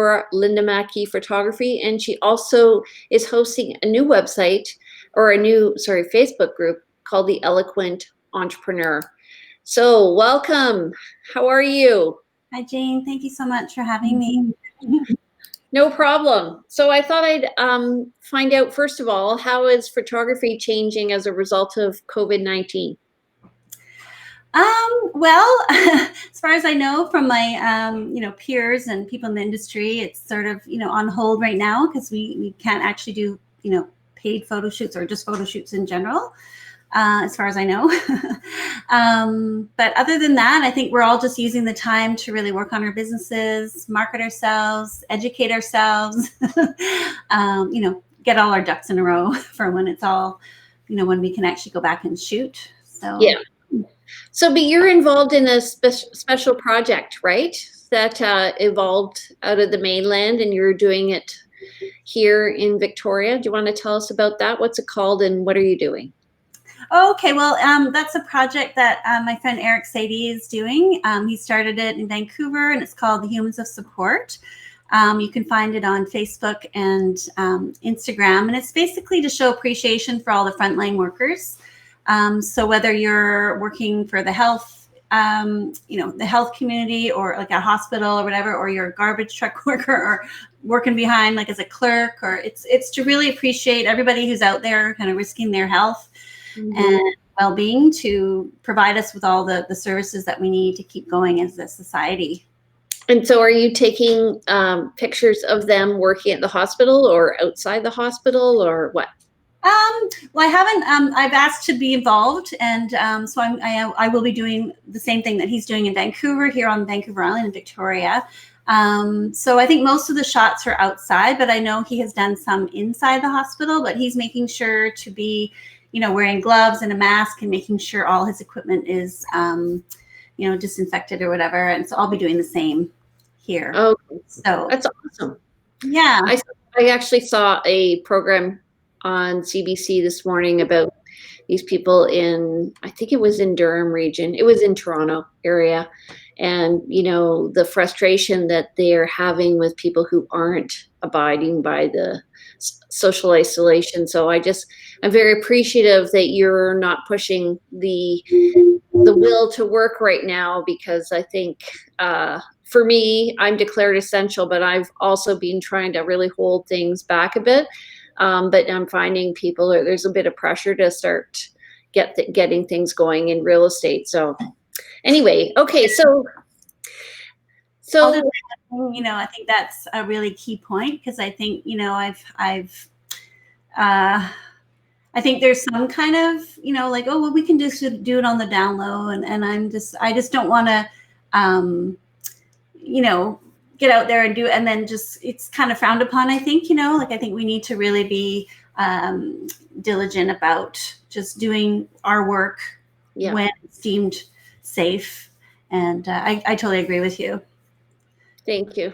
for Linda Mackie Photography, and she also is hosting a new website or Facebook group called the Eloquent Entrepreneur. So welcome. How are you? Hi, Jane. Thank you so much for having me. No problem. So I thought I'd find out, first of all, how is photography changing as a result of COVID-19? Well, as far as I know from my, peers and people in the industry, it's sort of, on hold right now because we can't actually do, paid photo shoots or just photo shoots in general, as far as I know. But other than that, I think we're all just using the time to really work on our businesses, market ourselves, educate ourselves, get all our ducks in a row for when it's all, when we can actually go back and shoot. So yeah. So, but you're involved in a special project, right? That evolved out of the mainland, and you're doing it here in Victoria. Do you want to tell us about that? What's it called, and what are you doing? Okay, well, that's a project that my friend Eric Sadie is doing. He started it in Vancouver, and it's called the Humans of Support. You can find it on Facebook and Instagram, and it's basically to show appreciation for all the frontline workers. So whether you're working for the health, the health community, or like a hospital or whatever, or you're a garbage truck worker or working behind like as a clerk, or it's to really appreciate everybody who's out there kind of risking their health and well-being to provide us with all the services that we need to keep going as a society. And so are you taking pictures of them working at the hospital or outside the hospital, or what? Well, I haven't. I've asked to be involved, and so I will be doing the same thing that he's doing in Vancouver, here on Vancouver Island in Victoria. So I think most of the shots are outside, but I know he has done some inside the hospital. But he's making sure to be, wearing gloves and a mask, and making sure all his equipment is, disinfected or whatever. And so I'll be doing the same here. Oh, so that's awesome. Yeah, I actually saw a program on CBC this morning about these people in, I think it was in Durham region. It was in Toronto area. And, the frustration that they're having with people who aren't abiding by the social isolation. So I'm very appreciative that you're not pushing the will to work right now, because I think, for me, I'm declared essential, but I've also been trying to really hold things back a bit. But I'm finding there's a bit of pressure to start getting things going in real estate. So anyway, okay. So I think that's a really key point, because I think, I think there's some kind of, like, oh, well, we can just do it on the down low. And I just don't want to, get out there and do it. And then it's kind of frowned upon, I think, I think we need to really be diligent about just doing our work when it's deemed safe. And I totally agree with you. Thank you.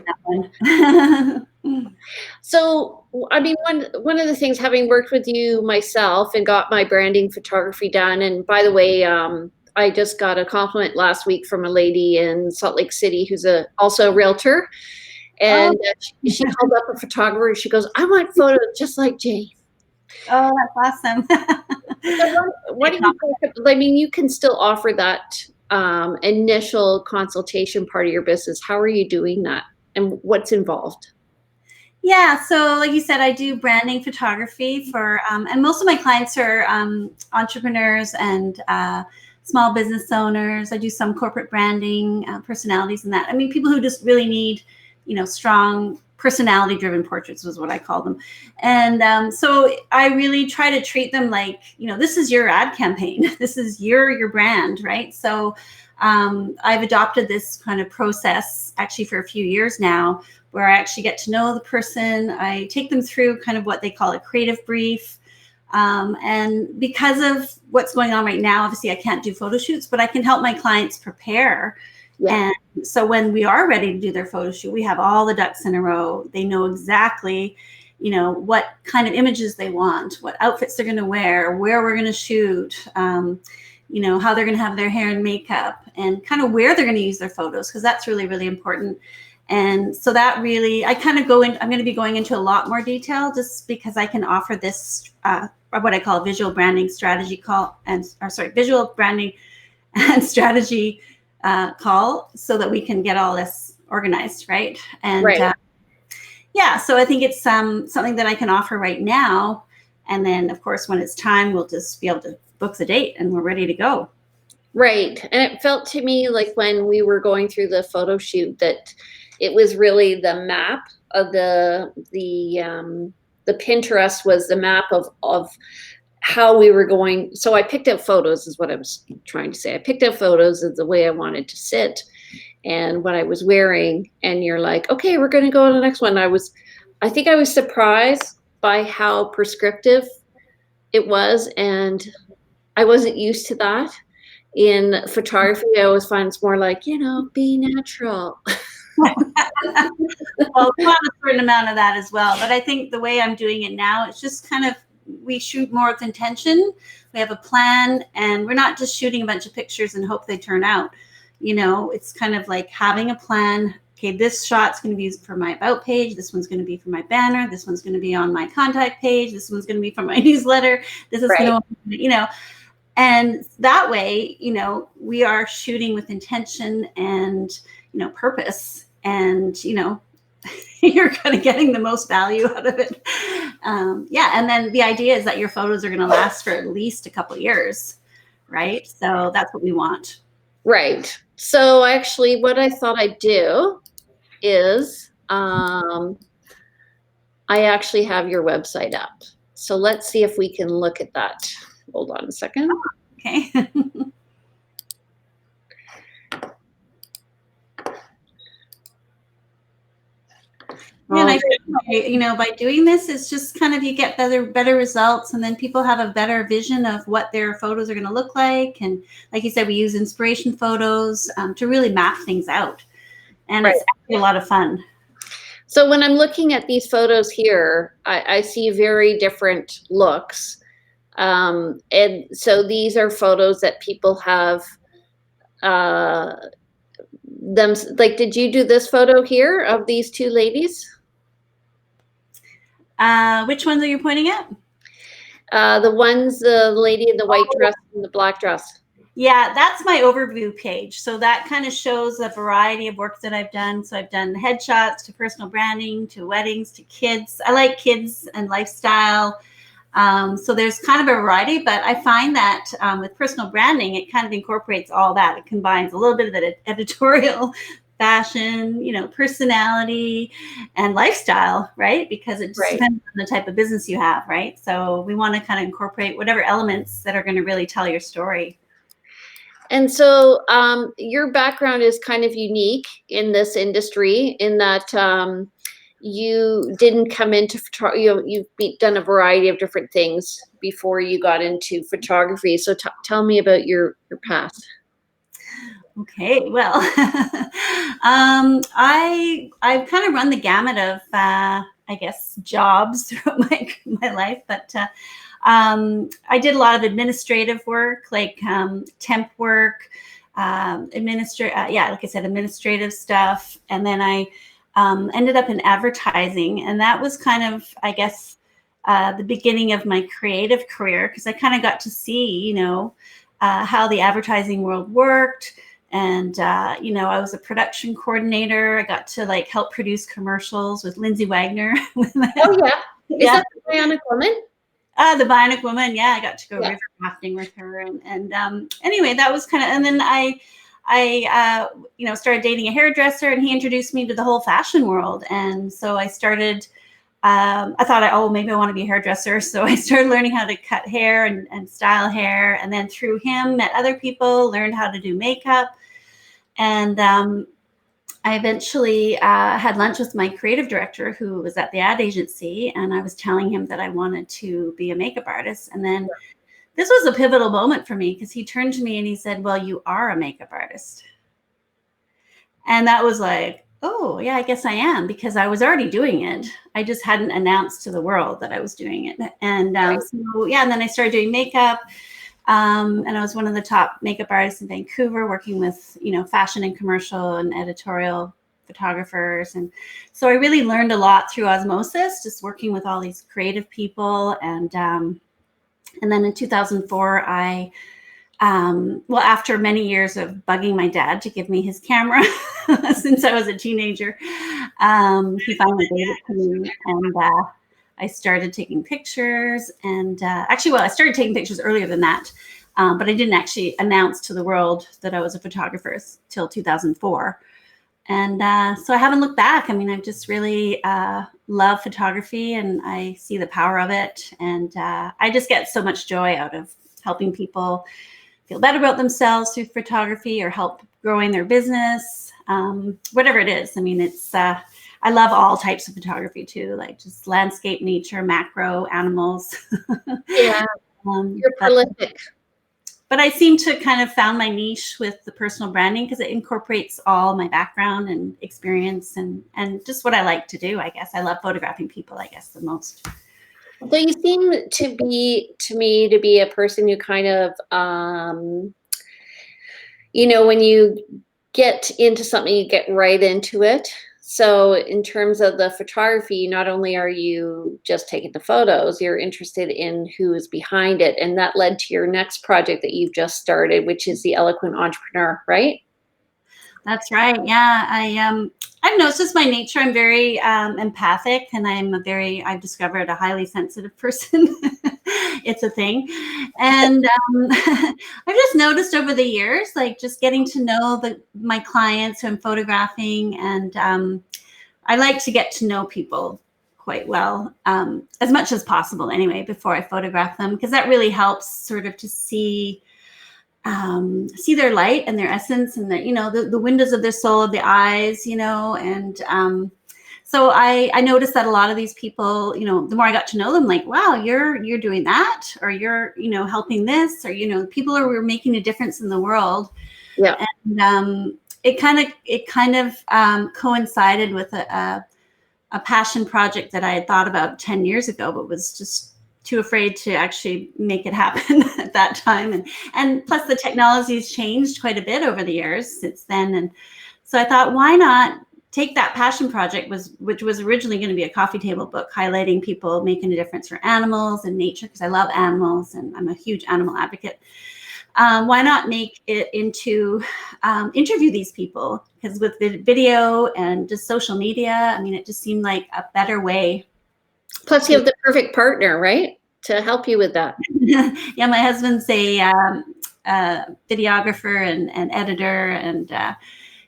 So, I mean, one of the things, having worked with you myself and got my branding photography done, and by the way, I just got a compliment last week from a lady in Salt Lake City who's also a realtor, and she called up a photographer. She goes, "I want photos just like Jane." Oh, that's awesome. What do you think? I mean, you can still offer that initial consultation part of your business. How are you doing that, and what's involved? Yeah, so like you said, I do branding photography for, and most of my clients are entrepreneurs and small business owners. I do some corporate branding, personalities, and that. I mean, people who just really need, strong personality-driven portraits was what I call them. And so I really try to treat them like, this is your ad campaign. This is your brand, right? So I've adopted this kind of process actually for a few years now, where I actually get to know the person. I take them through kind of what they call a creative brief. And because of what's going on right now, obviously I can't do photo shoots, but I can help my clients prepare. Yeah. And so when we are ready to do their photo shoot, we have all the ducks in a row. They know exactly, what kind of images they want, what outfits they're going to wear, where we're going to shoot, how they're going to have their hair and makeup, and kind of where they're going to use their photos, because that's really, really important. And so that really, I kind of go in, I'm going to be going into a lot more detail just because I can offer this, what I call a visual branding strategy call visual branding and strategy call so that we can get all this organized. Right. And Right. yeah, so I think it's something that I can offer right now. And then of course, when it's time, we'll just be able to book the date and we're ready to go. Right. And it felt to me like when we were going through the photo shoot that it was really the map of the Pinterest was the map of how we were going. So I picked out photos is what I was trying to say. I picked out photos of the way I wanted to sit and what I was wearing. And you're like, okay, we're going to go on the next one. I think I was surprised by how prescriptive it was. And I wasn't used to that. In photography, I always find it's more like, be natural. Well, we want a certain amount of that as well. But I think the way I'm doing it now, it's just kind of, we shoot more with intention. We have a plan and we're not just shooting a bunch of pictures and hope they turn out. It's kind of like having a plan. Okay, this shot's going to be used for my about page. This one's going to be for my banner. This one's going to be on my contact page. This one's going to be for my newsletter. This is going to, and that way, we are shooting with intention and, purpose and, you're kind of getting the most value out of it. Yeah. And then the idea is that your photos are going to last for at least a couple of years. Right. So that's what we want. Right. So actually what I thought I'd do is I actually have your website up. So let's see if we can look at that. Hold on a second. Okay. And I think, by doing this, it's just kind of, you get better results, and then people have a better vision of what their photos are going to look like. And like you said, we use inspiration photos to really map things out. And it's actually a lot of fun. So when I'm looking at these photos here, I see very different looks. And so these are photos that people have did you do this photo here of these two ladies? Which ones are you pointing at? The lady in the white dress and the black dress. Yeah, that's my overview page. So that kind of shows a variety of work that I've done. So I've done headshots to personal branding, to weddings, to kids. I like kids and lifestyle. So there's kind of a variety, but I find that with personal branding, it kind of incorporates all that. It combines a little bit of the editorial, fashion, personality and lifestyle, right? Because it just depends on the type of business you have, right? So we want to kind of incorporate whatever elements that are going to really tell your story. And so your background is kind of unique in this industry in that you didn't come into photography. You've done a variety of different things before you got into photography. So tell me about your past. Okay, well, I've kind of run the gamut of I guess jobs throughout my life, but I did a lot of administrative work, like temp work, like I said, administrative stuff, and then I ended up in advertising, and that was kind of, I guess, the beginning of my creative career, because I kind of got to see, how the advertising world worked. And, I was a production coordinator. I got to help produce commercials with Lindsay Wagner. Oh, yeah. Is that the Bionic Woman? The Bionic Woman. Yeah. I got to go river rafting with her. And anyway, that was kind of, and then I started dating a hairdresser, and he introduced me to the whole fashion world. And so I started, I thought, maybe I want to be a hairdresser. So I started learning how to cut hair and style hair. And then through him, met other people, learned how to do makeup. And I eventually had lunch with my creative director, who was at the ad agency. And I was telling him that I wanted to be a makeup artist. And then this was a pivotal moment for me, because he turned to me and he said, "Well, you are a makeup artist." And that was like, oh, yeah, I guess I am, because I was already doing it. I just hadn't announced to the world that I was doing it. And and then I started doing makeup. And I was one of the top makeup artists in Vancouver, working with, fashion and commercial and editorial photographers. And so I really learned a lot through osmosis, just working with all these creative people. And then in 2004, after many years of bugging my dad to give me his camera since I was a teenager, he finally gave it to me. And I started taking pictures. And I started taking pictures earlier than that. But I didn't actually announce to the world that I was a photographer till 2004. And so I haven't looked back. I mean, I just really love photography, and I see the power of it. And I just get so much joy out of helping people feel better about themselves through photography, or help growing their business, whatever it is. I mean, I love all types of photography too, like just landscape, nature, macro, animals. Yeah, you're prolific. But I seem to kind of found my niche with the personal branding, because it incorporates all my background and experience and just what I like to do, I guess. I love photographing people, I guess, the most. So you seem to me to be a person who kind of, when you get into something, you get right into it. So in terms of the photography, not only are you just taking the photos, you're interested in who is behind it. And that led to your next project that you've just started, which is the Eloquent Entrepreneur, right? That's right. Yeah. I've noticed just my nature. I'm very empathic, and I've discovered a highly sensitive person. It's a thing. And I've just noticed over the years, like just getting to know my clients who I'm photographing. And I like to get to know people quite well, as much as possible anyway, before I photograph them, because that really helps sort of to see their light and their essence, and the windows of their soul, of the eyes, and so I noticed that a lot of these people, the more I got to know them, like, wow, you're doing that, or you're, helping this, or, people are making a difference in the world. Yeah. And it kind of coincided with a passion project that I had thought about 10 years ago, but was just too afraid to actually make it happen at that time. And plus the technology has changed quite a bit over the years since then. And so I thought, why not take that passion project, which was originally going to be a coffee table book highlighting people making a difference for animals and nature, because I love animals and I'm a huge animal advocate. Why not make it into interview these people? Because with the video and just social media, I mean, it just seemed like a better way. Plus you have the perfect partner, right, to help you with that. Yeah, my husband's a videographer and editor, and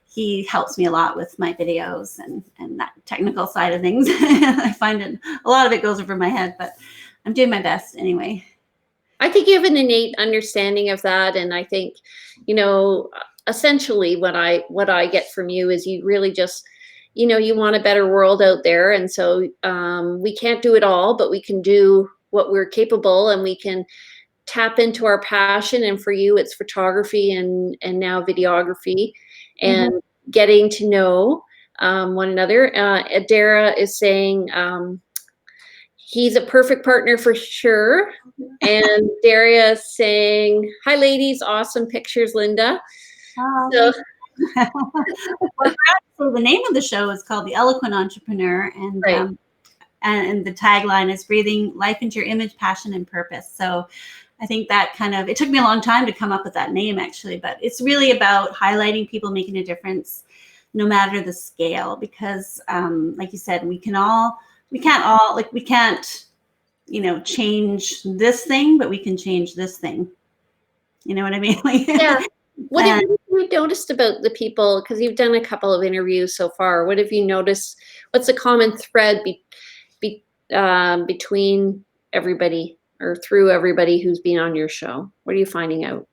he helps me a lot with my videos and that technical side of things. I find a lot of it goes over my head, but I'm doing my best anyway. I think you have an innate understanding of that. And I think, essentially what I get from you is you really just, you want a better world out there. And so we can't do it all, but we can do what we're capable, and we can tap into our passion. And for you, it's photography and now videography, and getting to know one another. Adara is saying he's a perfect partner for sure. And Daria is saying, hi ladies, awesome pictures, Linda. So the name of the show is called The Eloquent Entrepreneur, and right. And the tagline is breathing life into your image, passion, and purpose. So I think that it took me a long time to come up with that name, actually, but it's really about highlighting people making a difference no matter the scale, because like you said, we can't change this thing, but we can change this thing. You know what I mean? Yeah. What have you noticed about the people, because you've done a couple of interviews so far, what have you noticed? What's the common thread between everybody, or through everybody who's been on your show? What are you finding out?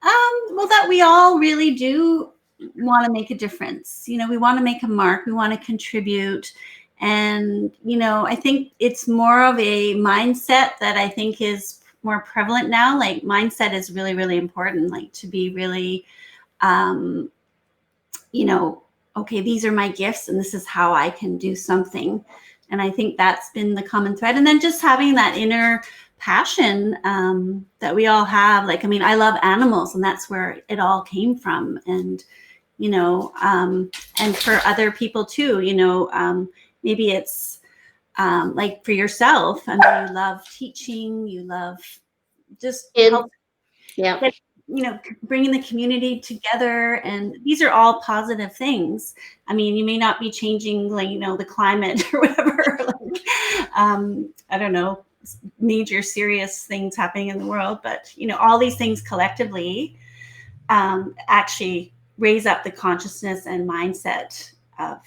Well, that we all really do want to make a difference. We want to make a mark. We want to contribute. And, I think it's more of a mindset that I think is more prevalent now. Like, mindset is really, really important, like to be really, okay, these are my gifts and this is how I can do something. And I think that's been the common thread. And then just having that inner passion that we all have. Like, I mean, I love animals, and that's where it all came from. And, and for other people too, maybe it's like for yourself. I mean, you love teaching, you love just Kids, help, yeah. bringing the community together, and these are all positive things. I mean, you may not be changing, like, the climate or whatever, like, I don't know, major serious things happening in the world, but all these things collectively actually raise up the consciousness and mindset of,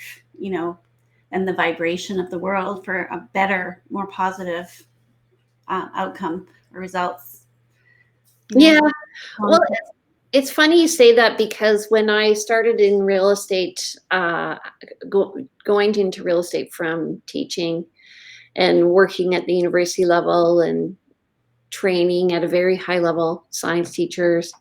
and the vibration of the world for a better, more positive outcome or results. Yeah. Well, it's funny you say that, because when I started in real estate, going into real estate from teaching and working at the university level and training at a very high level, science teachers,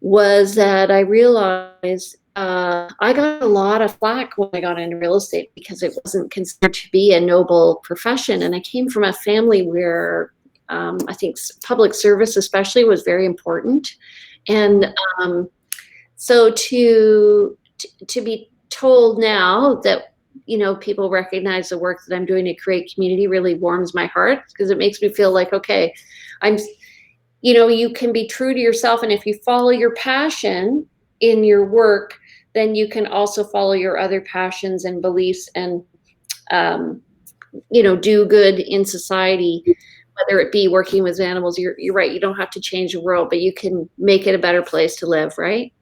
was that I realized I got a lot of flack when I got into real estate because it wasn't considered to be a noble profession. And I came from a family where I think public service especially was very important. And so to be told now that people recognize the work that I'm doing to create community really warms my heart, because it makes me feel like, okay, I'm you can be true to yourself, and if you follow your passion in your work, then you can also follow your other passions and beliefs, and do good in society, whether it be working with animals. You're right, you don't have to change the world, but you can make it a better place to live, right?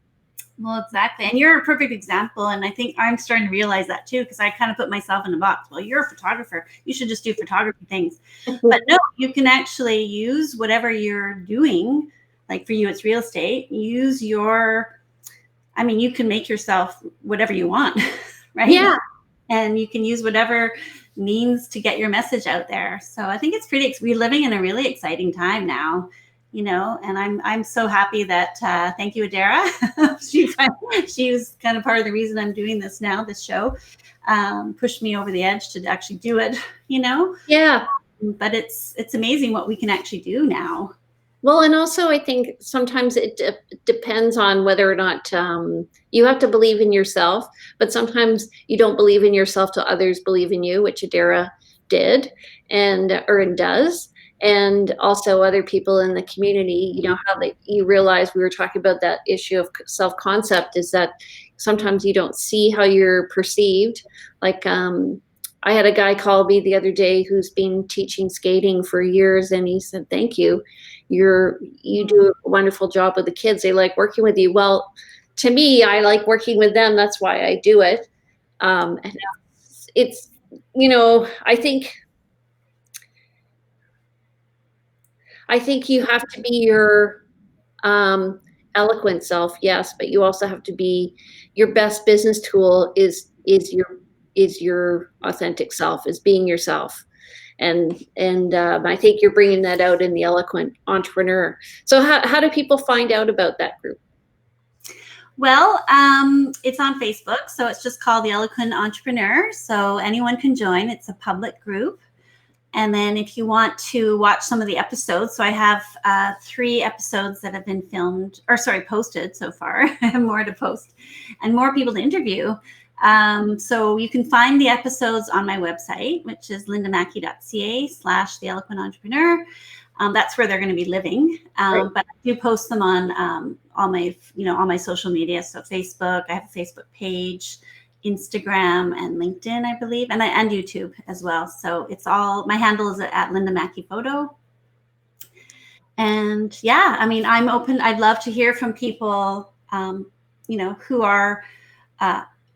Well, exactly. And you're a perfect example. And I think I'm starting to realize that too, because I kind of put myself in a box. Well, you're a photographer, you should just do photography things. But no, you can actually use whatever you're doing. Like for you, it's real estate. You can make yourself whatever you want, right? Yeah. And you can use whatever means to get your message out there. So I think it's we're living in a really exciting time now, and I'm so happy that, thank you, Adara. she was kind of part of the reason I'm doing this now, this show, pushed me over the edge to actually do it, Yeah. But it's amazing what we can actually do now. Well, and also I think sometimes it depends on whether or not you have to believe in yourself, but sometimes you don't believe in yourself till others believe in you, which Adara did and does. And also other people in the community, how you realize, we were talking about that issue of self-concept, is that sometimes you don't see how you're perceived. Like I had a guy call me the other day who's been teaching skating for years, and he said, "Thank you. You do a wonderful job with the kids. They like working with you." Well, to me, I like working with them. That's why I do it. And it's I think you have to be your eloquent self, yes, but you also have to be your best business tool is your authentic self, is being yourself. And I think you're bringing that out in the Eloquent Entrepreneur. So how do people find out about that group? Well, it's on Facebook, so it's just called the Eloquent Entrepreneur. So anyone can join. It's a public group. And then if you want to watch some of the episodes, so I have 3 episodes that have been posted so far. I have more to post and more people to interview. So you can find the episodes on my website, which is lindamackie.ca/the Eloquent Entrepreneur. That's where they're going to be living. Right. But I do post them on all my social media. So Facebook, I have a Facebook page, Instagram, and LinkedIn, I believe, and YouTube as well. So it's all, my handle is at Linda Mackie Photo. And yeah, I mean, I'm open. I'd love to hear from people, who are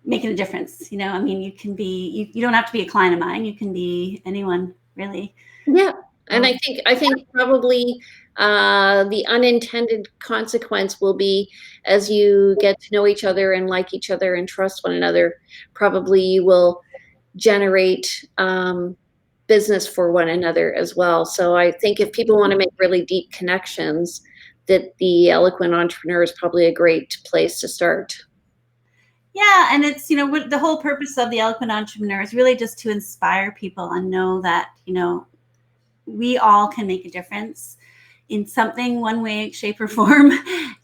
making a difference. I mean, you can be, you don't have to be a client of mine. You can be anyone, really. Yeah. And I think probably the unintended consequence will be, as you get to know each other and like each other and trust one another, probably you will generate business for one another as well. So I think if people want to make really deep connections, that the Eloquent Entrepreneur is probably a great place to start. Yeah, and it's, the whole purpose of the Eloquent Entrepreneur is really just to inspire people and know that, we all can make a difference in something, one way, shape, or form.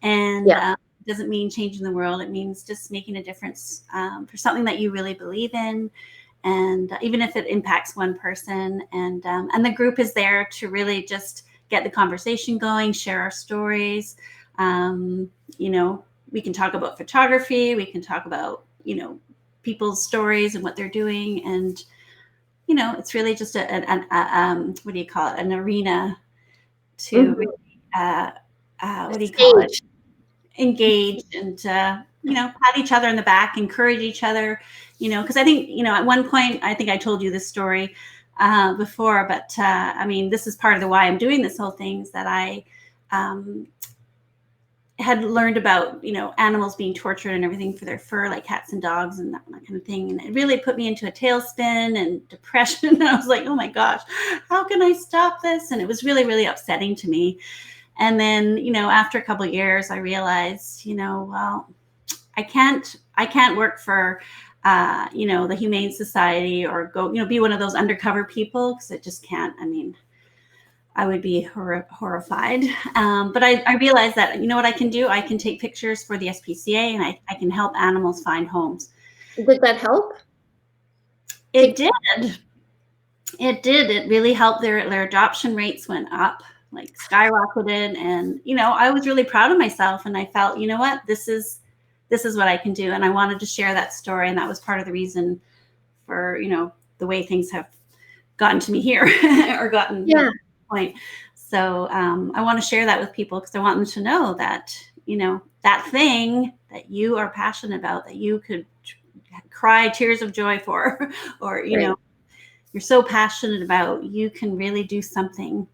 And doesn't mean changing the world. It means just making a difference for something that you really believe in. And even if it impacts one person, and the group is there to really just get the conversation going, share our stories. We can talk about photography. We can talk about, people's stories and what they're doing. And, it's really just what do you call it? An arena to, what do you call it? Stage. Engage and, pat each other on the back, encourage each other, because I think, at one point, I think I told you this story before, but this is part of the why I'm doing this whole thing, is that I had learned about, animals being tortured and everything for their fur, like cats and dogs and that kind of thing. And it really put me into a tailspin and depression. And I was like, oh my gosh, how can I stop this? And it was really, really upsetting to me. And then, after a couple of years, I realized, well, I can't work for, the Humane Society or go, be one of those undercover people, because it just can't. I would be horrified. But I realized that, what I can do? I can take pictures for the SPCA, and I can help animals find homes. Did that help? It did. It did. It really helped. Their adoption rates went up, like skyrocketed. And, I was really proud of myself, and I felt, what, this is what I can do. And I wanted to share that story. And that was part of the reason for, the way things have gotten to me here or gotten to the point. So I want to share that with people, because I want them to know that, that thing that you are passionate about, that you could cry tears of joy for, or, you're so passionate about, you can really do something.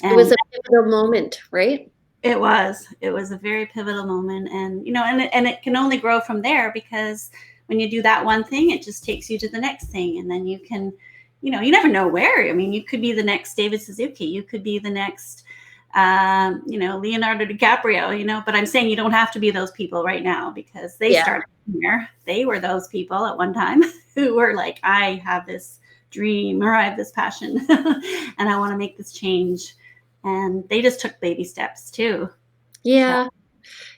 And it was a pivotal moment, right? It was a very pivotal moment. And, and it can only grow from there, because when you do that one thing, it just takes you to the next thing. And then you can, you never know where. You could be the next David Suzuki. You could be the next, Leonardo DiCaprio, but I'm saying you don't have to be those people right now, because they started here. They were those people at one time who were like, I have this dream, or I have this passion and I want to make this change. And they just took baby steps too. Yeah. So.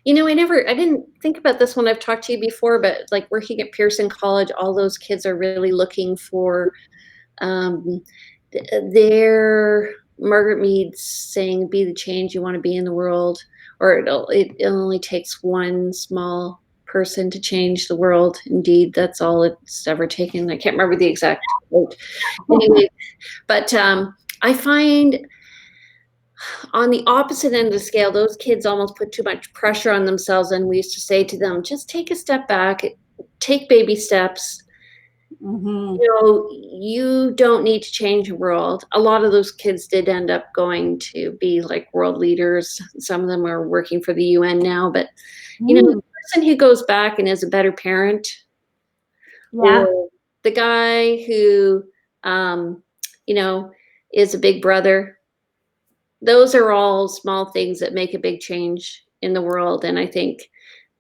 I didn't think about this when I've talked to you before, but like working at Pearson College, all those kids are really looking for their Margaret Mead's saying, be the change you want to be in the world, or it only takes one small person to change the world. Indeed, that's all it's ever taken. I can't remember the exact quote. Anyway, but I find on the opposite end of the scale, those kids almost put too much pressure on themselves. And we used to say to them, just take a step back, take baby steps. Mm-hmm. You don't need to change the world. A lot of those kids did end up going to be like world leaders. Some of them are working for the UN now, but the person who goes back and is a better parent, or the guy who, is a big brother, those are all small things that make a big change in the world. And I think,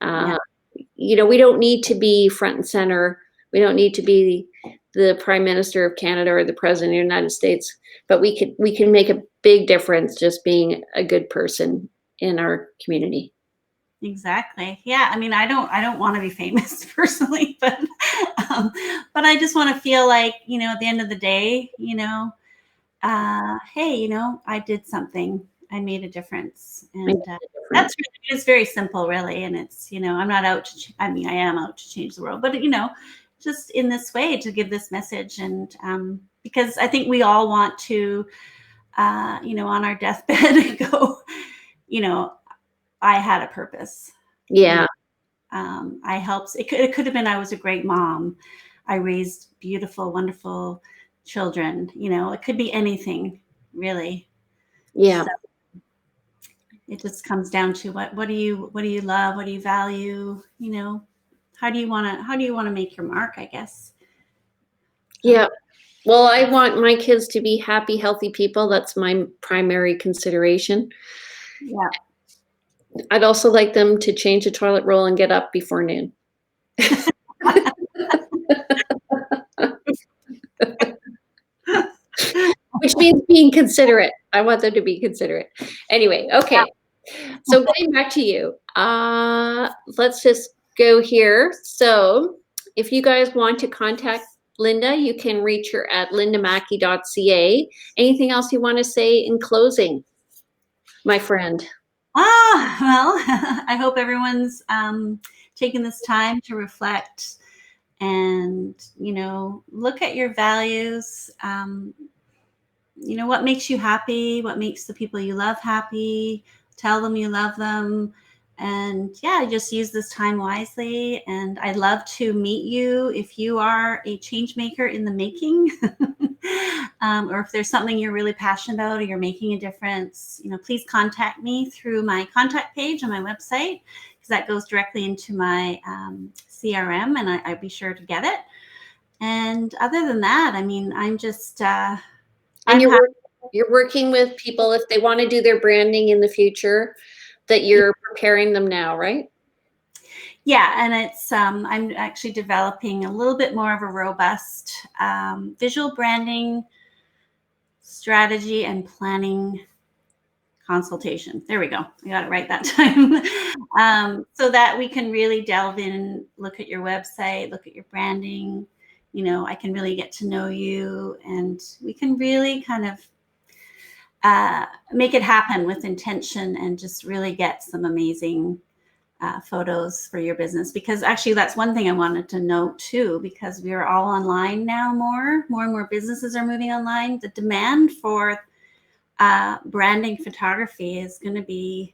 we don't need to be front and center. We don't need to be the Prime Minister of Canada or the President of the United States, but we can make a big difference just being a good person in our community. Exactly. Yeah. I don't want to be famous personally, but I just want to feel like, at the end of the day, hey, I did something. I made a difference. And that's really, it's very simple, really. And it's, I'm not out to, I am out to change the world, but, just in this way to give this message. And because I think we all want to, on our deathbed go, I had a purpose. Yeah. I helped. It could have been, I was a great mom. I raised beautiful, wonderful children. It could be anything, really. Yeah. So it just comes down to what do you love? What do you value? How do you want to make your mark, I guess? Yeah. Well, I want my kids to be happy, healthy people. That's my primary consideration. Yeah. I'd also like them to change a toilet roll and get up before noon. Which means being considerate. I want them to be considerate. Anyway, okay. So getting back to you, let's just go here. So if you guys want to contact Linda, you can reach her at lindamackie.ca. Anything else you want to say in closing, my friend? Well, I hope everyone's taking this time to reflect and, look at your values. What makes you happy, what makes the people you love happy, tell them you love them. And yeah, just use this time wisely. And I'd love to meet you if you are a change maker in the making, or if there's something you're really passionate about or you're making a difference, please contact me through my contact page on my website, because that goes directly into my CRM, and I'd be sure to get it. And other than that, I'm just And I'm happy. you're working with people if they want to do their branding in the future, that you're preparing them now, right? Yeah, and it's I'm actually developing a little bit more of a robust visual branding strategy and planning consultation. There we go. I got it right that time. So that we can really delve in, look at your website, look at your branding. I can really get to know you, and we can really kind of make it happen with intention and just really get some amazing photos for your business. Because actually, that's one thing I wanted to note too, because we are all online now. More and more businesses are moving online. The demand for branding photography is going to be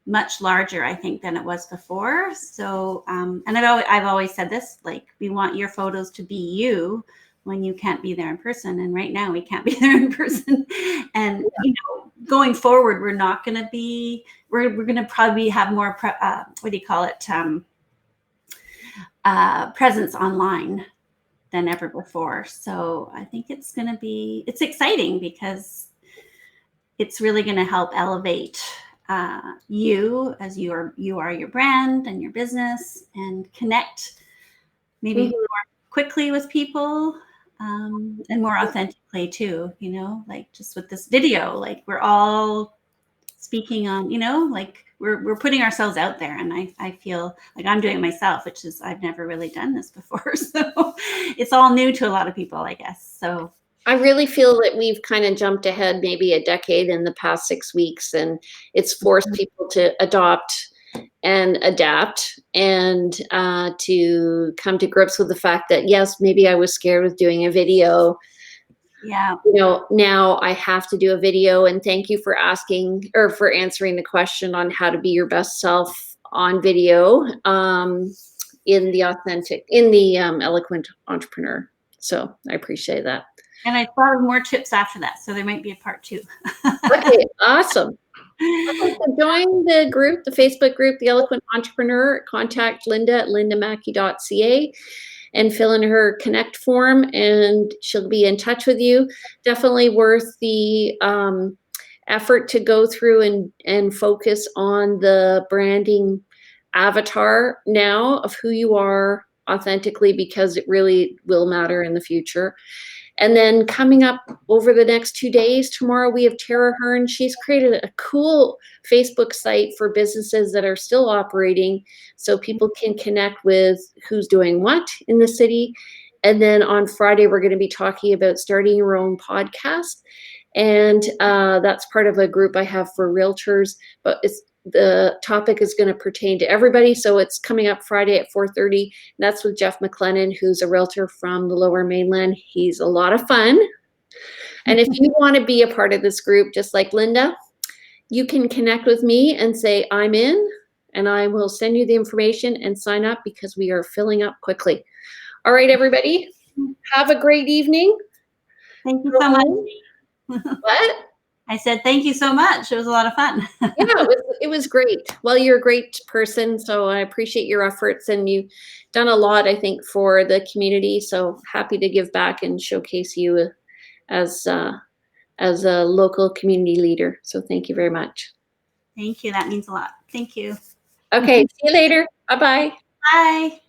much larger, I think, than it was before. So, and I've always said this, like, we want your photos to be you when you can't be there in person. And right now we can't be there in person. And, going forward, we're not going to be, we're going to probably have more, presence online than ever before. So I think it's exciting, because it's really going to help elevate you as you are your brand and your business, and connect maybe more quickly with people, and more authentically too, like just with this video, like we're all speaking on, like we're putting ourselves out there. And I feel like I'm doing it myself, which is, I've never really done this before. So it's all new to a lot of people, I guess. So I really feel that we've kind of jumped ahead maybe a decade in the past 6 weeks, and it's forced people to adopt and adapt, and to come to grips with the fact that, yes, maybe I was scared with doing a video. yeah. Now I have to do a video, and thank you for asking, or for answering the question on how to be your best self on video, in the Eloquent Entrepreneur. So I appreciate that. And I thought of more tips after that, so there might be a part 2. Okay, awesome. Okay, so join the group, the Facebook group, The Eloquent Entrepreneur. Contact Linda at lindamackie.ca and fill in her connect form, and she'll be in touch with you. Definitely worth the effort to go through and focus on the branding avatar now of who you are authentically, because it really will matter in the future. And then coming up over the next 2 days, tomorrow we have Tara Hearn. She's created a cool Facebook site for businesses that are still operating, so people can connect with who's doing what in the city. And then on Friday, we're going to be talking about starting your own podcast. And that's part of a group I have for realtors, but the topic is going to pertain to everybody. So it's coming up Friday at 4:30. And that's with Jeff McLennan, who's a realtor from the Lower Mainland. He's a lot of fun. And if you want to be a part of this group, just like Linda, you can connect with me and say, I'm in, and I will send you the information and sign up, because we are filling up quickly. All right, everybody, have a great evening. Thank you so much. What? I said, thank you so much. It was a lot of fun. Yeah, it was great. Well, you're a great person, so I appreciate your efforts, and you've done a lot, I think, for the community. So happy to give back and showcase you as a local community leader. So thank you very much. Thank you. That means a lot. Thank you. Okay, see you later. Bye-bye. Bye.